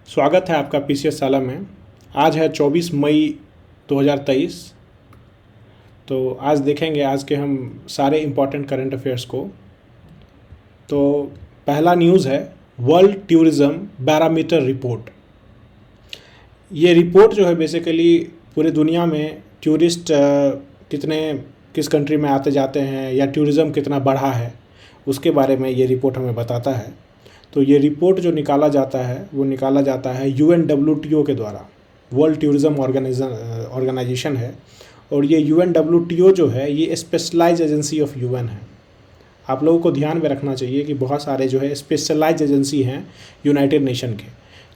स्वागत है आपका पीसीएस साला में। आज है 24 मई 2023। तो आज देखेंगे आज के हम सारे इम्पॉर्टेंट करंट अफेयर्स को। तो पहला न्यूज़ है वर्ल्ड टूरिज़्म बैरोमीटर रिपोर्ट। ये रिपोर्ट जो है बेसिकली पूरे दुनिया में टूरिस्ट कितने किस कंट्री में आते जाते हैं या टूरिज़्म कितना बढ़ा है उसके बारे में ये रिपोर्ट हमें बताता है। तो ये रिपोर्ट जो निकाला जाता है वो निकाला जाता है UNWTO के द्वारा। वर्ल्ड टूरिज़्म ऑर्गेनाइजेशन है और ये UNWTO जो है ये स्पेशलाइज एजेंसी ऑफ UN है। आप लोगों को ध्यान में रखना चाहिए कि बहुत सारे जो है स्पेशलाइज एजेंसी हैं यूनाइटेड नेशन के।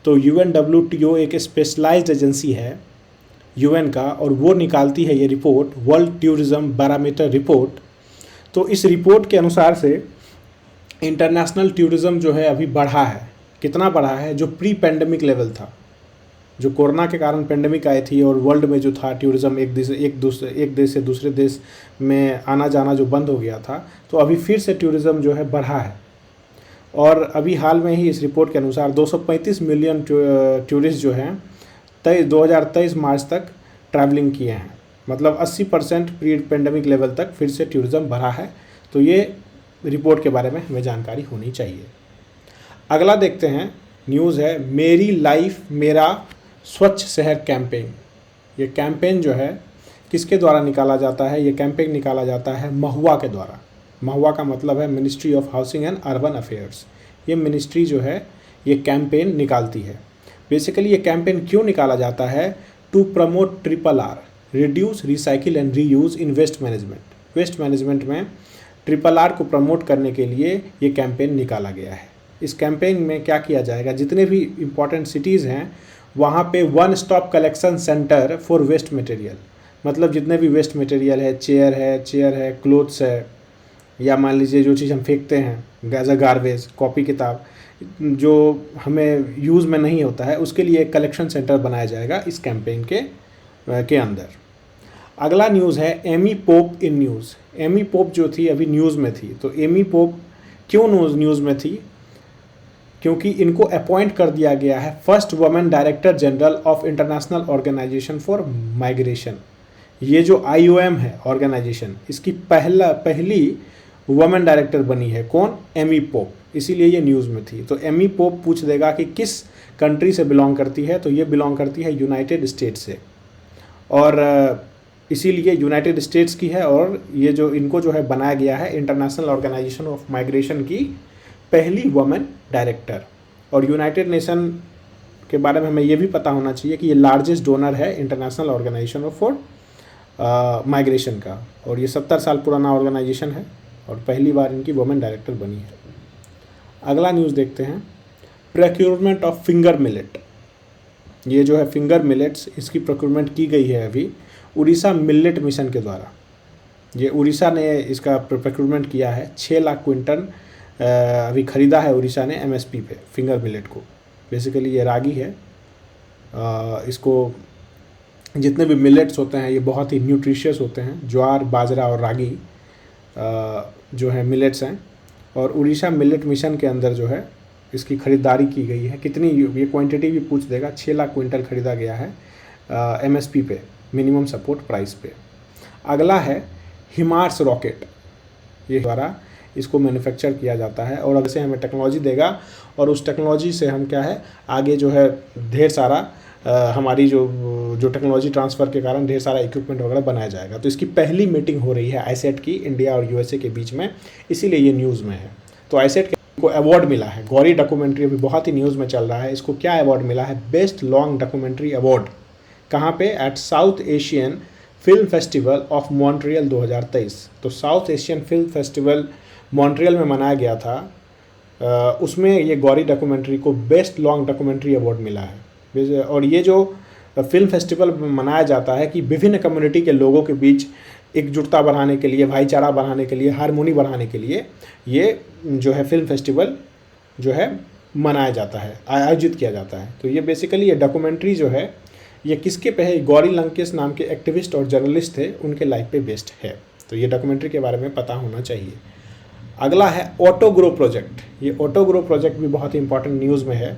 तो UNWTO एक स्पेशलाइज्ड एजेंसी है UN का और वो निकालती है ये report world tourism barometer report. तो इस रिपोर्ट के अनुसार से इंटरनेशनल टूरिज़्म जो है अभी बढ़ा है। कितना बढ़ा है? जो प्री पेंडेमिक लेवल था, जो कोरोना के कारण पेंडेमिक आई थी और वर्ल्ड में जो था टूरिज़्म एक देश से दूसरे देश में आना जाना जो बंद हो गया था, तो अभी फिर से टूरिज़्म जो है बढ़ा है। और अभी हाल में ही इस रिपोर्ट के अनुसार 235 मिलियन टूरिस्ट जो हैं 2023 मार्च तक ट्रैवलिंग किए हैं। मतलब 80% प्री पेंडेमिक लेवल तक फिर से टूरिज़्म बढ़ा है। तो ये रिपोर्ट के बारे में हमें जानकारी होनी चाहिए। अगला देखते हैं न्यूज़ है मेरी लाइफ मेरा स्वच्छ शहर कैंपेन। ये कैंपेन जो है किसके द्वारा निकाला जाता है? ये कैंपेन निकाला जाता है महुआ के द्वारा। महुआ का मतलब है ministry of housing and urban affairs. ये मिनिस्ट्री जो है ये कैंपेन निकालती है। बेसिकली ये कैंपेन क्यों निकाला जाता है? To promote RRR, reduce recycle and reuse in waste management. Waste management में RRR को प्रमोट करने के लिए ये कैंपेन निकाला गया है। इस कैंपेन में क्या किया जाएगा? जितने भी इम्पॉर्टेंट सिटीज़ हैं वहाँ पे one stop collection centre for waste material. मतलब जितने भी वेस्ट मटेरियल है, चेयर है, क्लोथ्स है, या मान लीजिए जो चीज़ हम फेंकते हैं एज अ गार्बेज, कॉपी किताब जो हमें यूज़ में नहीं होता है, उसके लिए एक कलेक्शन सेंटर बनाया जाएगा इस कैंपेन के अंदर। अगला न्यूज़ है Amy Pope in news. Amy Pope जो थी अभी न्यूज़ में थी। तो एमी पोप क्यों न्यूज़ में थी? क्योंकि इनको अपॉइंट कर दिया गया है first women director general of international organisation for migration. ये जो IOM है ऑर्गेनाइजेशन, इसकी पहली वुमेन डायरेक्टर बनी है। कौन? Amy Pope. इसीलिए ये न्यूज़ में थी। तो एमी पोप पूछ देगा कि किस कंट्री से बिलोंग करती है, तो ये बिलोंग करती है यूनाइटेड स्टेट्स से, और इसीलिए यूनाइटेड स्टेट्स की है। और ये जो इनको जो है बनाया गया है इंटरनेशनल ऑर्गेनाइजेशन ऑफ माइग्रेशन की पहली वुमेन डायरेक्टर। और यूनाइटेड नेशन के बारे में हमें ये भी पता होना चाहिए कि ये लार्जेस्ट डोनर है international organisation of for migration का, और ये 70 साल पुराना ऑर्गेनाइजेशन है और पहली बार इनकी वुमेन डायरेक्टर बनी है। अगला न्यूज़ देखते हैं प्रोक्योरमेंट ऑफ फिंगर मिलेट। ये जो है फिंगर मिलेट्स, इसकी प्रोक्योरमेंट की गई है अभी उड़ीसा मिलेट मिशन के द्वारा। ये उड़ीसा ने इसका प्रोक्योरमेंट किया है। 6 लाख क्विंटल अभी ख़रीदा है उड़ीसा ने MSP पे फिंगर मिलेट को। बेसिकली ये रागी है। इसको जितने भी मिलेट्स होते हैं ये बहुत ही न्यूट्रिशियस होते हैं। ज्वार, बाजरा और रागी जो है मिलेट्स हैं। और उड़ीसा मिलेट मिशन के अंदर जो है इसकी ख़रीदारी की गई है। कितनी, ये क्वांटिटी भी पूछ देगा। 6 लाख क्विंटल ख़रीदा गया है MSP पे, मिनिमम सपोर्ट प्राइस पे। अगला है हिमार्स रॉकेट। ये द्वारा इसको मैन्युफैक्चर किया जाता है और अगर से हमें टेक्नोलॉजी देगा और उस टेक्नोलॉजी से हम क्या है आगे जो है ढेर सारा हमारी जो टेक्नोलॉजी ट्रांसफ़र के कारण ढेर सारा इक्विपमेंट वगैरह बनाया जाएगा। तो इसकी पहली मीटिंग हो रही है ISET की, इंडिया और USA के बीच में, इसीलिए ये न्यूज़ में है। तो ISET को अवार्ड मिला है। गौरी डॉक्यूमेंट्री अभी बहुत ही न्यूज़ में चल रहा है। इसको क्या अवार्ड मिला है? Best long documentary award. कहाँ पे? At South Asian film festival of Montreal 2023। तो South Asian film festival Montreal में मनाया गया था। उसमें ये गौरी डॉक्यूमेंट्री को बेस्ट लॉन्ग डॉक्यूमेंट्री अवार्ड मिला है। और ये जो फिल्म फेस्टिवल मनाया जाता है कि विभिन्न कम्युनिटी के लोगों के बीच एकजुटता बढ़ाने के लिए, भाईचारा बढ़ाने के लिए, हारमोनी बढ़ाने के लिए ये जो है फिल्म फेस्टिवल जो है मनाया जाता है, आयोजित किया जाता है। तो ये बेसिकली ये डॉक्यूमेंट्री जो है ये किसके पे है? गौरी लंकेश नाम के एक्टिविस्ट और जर्नलिस्ट थे, उनके लाइफ पे बेस्ड है। तो ये डॉक्यूमेंट्री के बारे में पता होना चाहिए। अगला है ऑटो ग्रो प्रोजेक्ट। ये ऑटो ग्रो प्रोजेक्ट भी बहुत ही इंपॉर्टेंट न्यूज़ में है।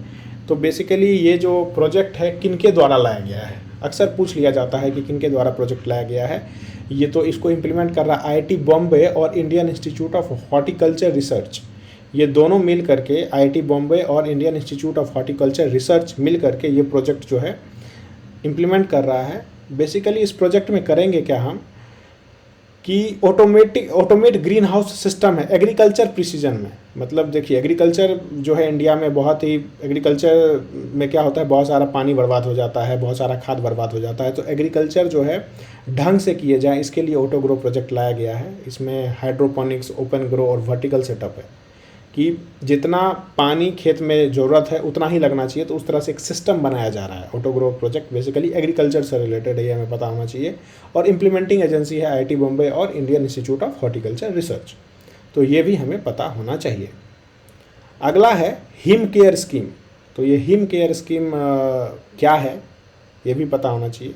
तो बेसिकली ये जो प्रोजेक्ट है किनके द्वारा लाया गया है, अक्सर पूछ लिया जाता है कि किनके द्वारा प्रोजेक्ट लाया गया है। ये तो इसको इम्प्लीमेंट कर रहा है आईआईटी बॉम्बे और Indian institute of horticulture research. ये दोनों मिल करके, आईआईटी बॉम्बे और Indian institute of horticulture research मिल करके ये प्रोजेक्ट जो है इम्प्लीमेंट कर रहा है। बेसिकली इस प्रोजेक्ट में करेंगे क्या हम कि ऑटोमेट ग्रीन हाउस सिस्टम है एग्रीकल्चर प्रिसीजन में। मतलब देखिए, एग्रीकल्चर जो है इंडिया में बहुत ही, एग्रीकल्चर में क्या होता है, बहुत सारा पानी बर्बाद हो जाता है, बहुत सारा खाद बर्बाद हो जाता है। तो एग्रीकल्चर जो है ढंग से किए जाए, इसके लिए ऑटो ग्रो प्रोजेक्ट लाया गया है। इसमें हाइड्रोपोनिक्स, ओपन ग्रो और वर्टिकल सेटअप है कि जितना पानी खेत में ज़रूरत है उतना ही लगना चाहिए। तो उस तरह से एक सिस्टम बनाया जा रहा है। Auto grow project basically agriculture से रिलेटेड है, ये हमें पता होना चाहिए। और इम्प्लीमेंटिंग एजेंसी है आईआईटी बॉम्बे और Indian institute of horticulture research, तो ये भी हमें पता होना चाहिए। अगला है हिम केयर स्कीम। तो ये हिम केयर स्कीम क्या है ये भी पता होना चाहिए।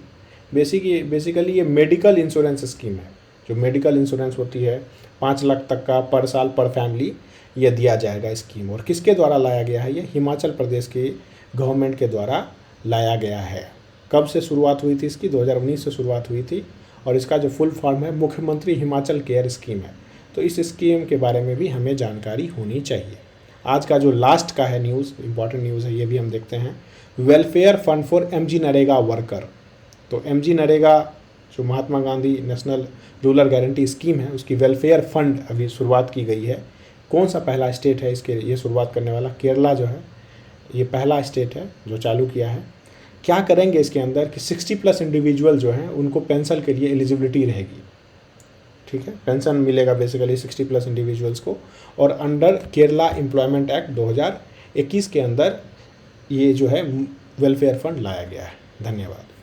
बेसिकली ये मेडिकल इंश्योरेंस स्कीम है। जो मेडिकल इंश्योरेंस होती है 5 लाख तक का पर साल पर फैमिली, ये दिया जाएगा स्कीम। और किसके द्वारा लाया गया है, ये हिमाचल प्रदेश के गवर्नमेंट के द्वारा लाया गया है। कब से शुरुआत हुई थी इसकी, 2019 से शुरुआत हुई थी। और इसका जो फुल फॉर्म है मुख्यमंत्री हिमाचल केयर स्कीम है। तो इस स्कीम के बारे में भी हमें जानकारी होनी चाहिए। आज का जो लास्ट का है न्यूज़, इंपॉर्टेंट न्यूज़ है, ये भी हम देखते हैं। Welfare fund for MG NREGA worker. तो एमजी नरेगा जो Mahatma Gandhi national rural guarantee scheme है, उसकी वेलफेयर फंड अभी शुरुआत की गई है। कौन सा पहला स्टेट है इसके ये शुरुआत करने वाला, केरला जो है ये पहला स्टेट है जो चालू किया है। क्या करेंगे इसके अंदर कि 60+ इंडिविजुअल जो हैं उनको पेंशन के लिए एलिजिबिलिटी रहेगी। ठीक है, पेंशन मिलेगा बेसिकली 60+ इंडिविजुअल्स को। और अंडर केरला एम्प्लॉयमेंट एक्ट 2021 के अंदर ये जो है वेलफेयर फंड लाया गया है। धन्यवाद।